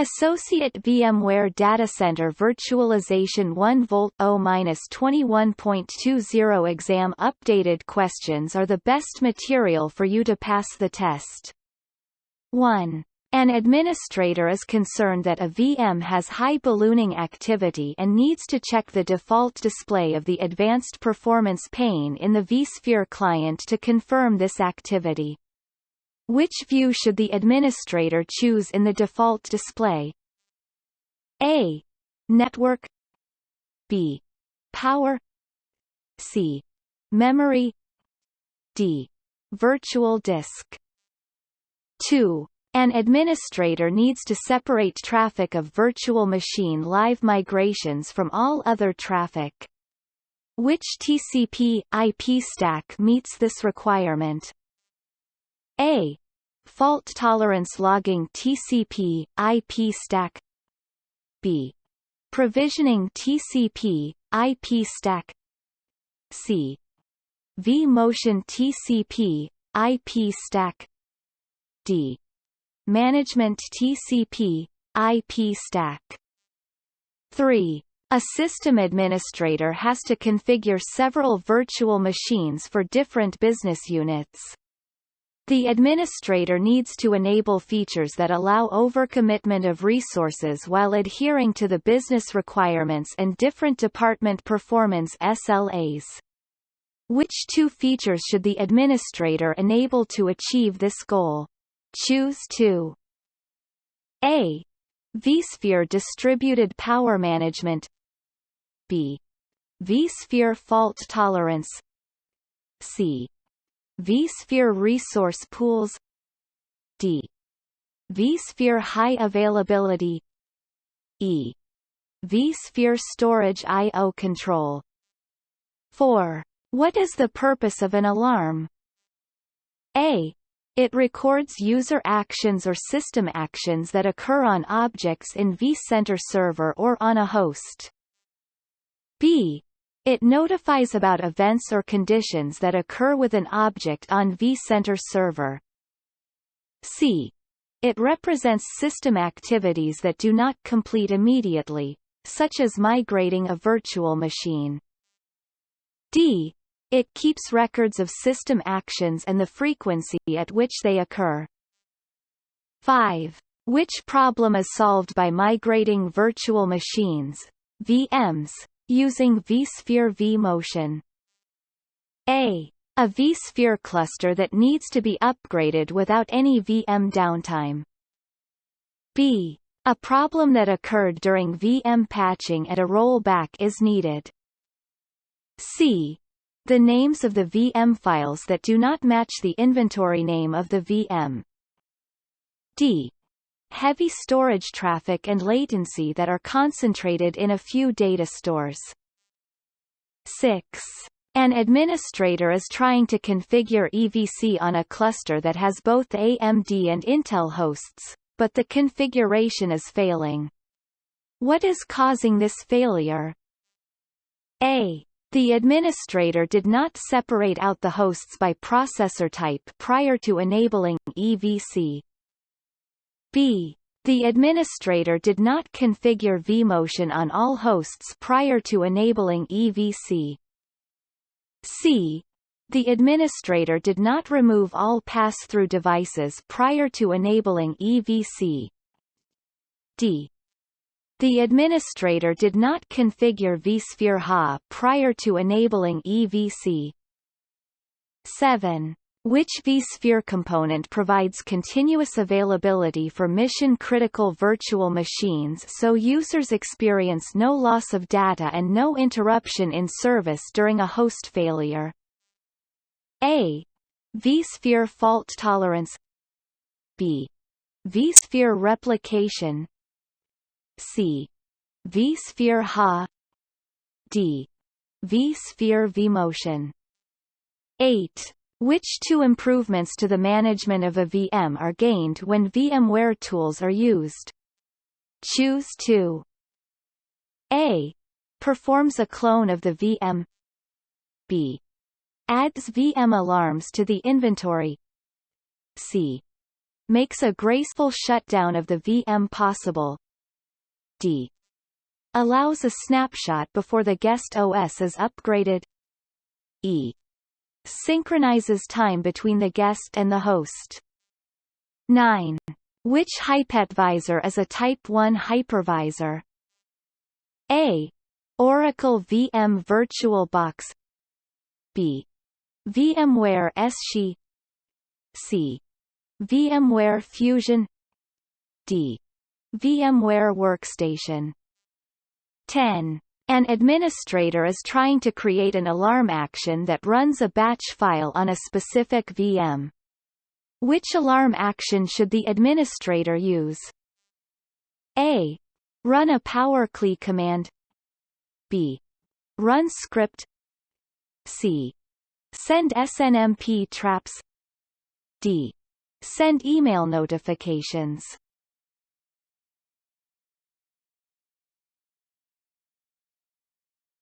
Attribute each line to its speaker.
Speaker 1: Associate VMware Data Center Virtualization 1V0-21.20 exam updated questions are the best material for you to pass the test. 1. An administrator is concerned that a VM has high ballooning activity and needs to check the default display of the Advanced Performance pane in the vSphere client to confirm this activity. Which view should the administrator choose in the default display? A. Network, B. Power, C. Memory, D. Virtual disk. 2. An administrator needs to separate traffic of virtual machine live migrations from all other traffic. Which TCP/IP stack meets this requirement? A. Fault tolerance logging TCP/IP stack, B. Provisioning TCP/IP stack, C. vMotion TCP/IP stack, D. Management TCP/IP stack. 3. A system administrator has to configure several virtual machines for different business units. The administrator needs to enable features that allow overcommitment of resources while adhering to the business requirements and different department performance SLAs. Which two features should the administrator enable to achieve this goal? Choose 2. A. vSphere distributed power management, B. vSphere fault tolerance, C. vSphere resource pools, D. vSphere high availability, E. vSphere storage I/O control. 4. What is the purpose of an alarm? A. It records user actions or system actions that occur on objects in vCenter server or on a host. B. It notifies about events or conditions that occur with an object on vCenter server. C. It represents system activities that do not complete immediately, such as migrating a virtual machine. D. It keeps records of system actions and the frequency at which they occur. 5. Which problem is solved by migrating virtual machines, VMs, using vSphere vMotion? A. A vSphere cluster that needs to be upgraded without any VM downtime. B. A problem that occurred during VM patching and a rollback is needed. C. The names of the VM files that do not match the inventory name of the VM. D. Heavy storage traffic and latency that are concentrated in a few data stores. 6. An administrator is trying to configure EVC on a cluster that has both AMD and Intel hosts, but the configuration is failing. What is causing this failure? A. The administrator did not separate out the hosts by processor type prior to enabling EVC. B. The administrator did not configure vMotion on all hosts prior to enabling EVC. C. The administrator did not remove all pass-through devices prior to enabling EVC. D. The administrator did not configure vSphere HA prior to enabling EVC. 7. Which vSphere component provides continuous availability for mission-critical virtual machines so users experience no loss of data and no interruption in service during a host failure? A. vSphere fault tolerance, B. vSphere replication, C. vSphere HA, D. vSphere vMotion. 8. Which two improvements to the management of a VM are gained when VMware tools are used? Choose 2. A. Performs a clone of the VM. B. Adds VM alarms to the inventory. C. Makes a graceful shutdown of the VM possible. D. Allows a snapshot before the guest OS is upgraded. E. Synchronizes time between the guest and the host. 9. Which hypervisor is a Type 1 hypervisor? A. Oracle VM VirtualBox B. VMware ESXi C. VMware Fusion D. VMware Workstation. 10. An administrator is trying to create an alarm action that runs a batch file on a specific VM. Which alarm action should the administrator use? A. Run a powercli command. B. Run script. C. Send SNMP traps. D. Send email notifications.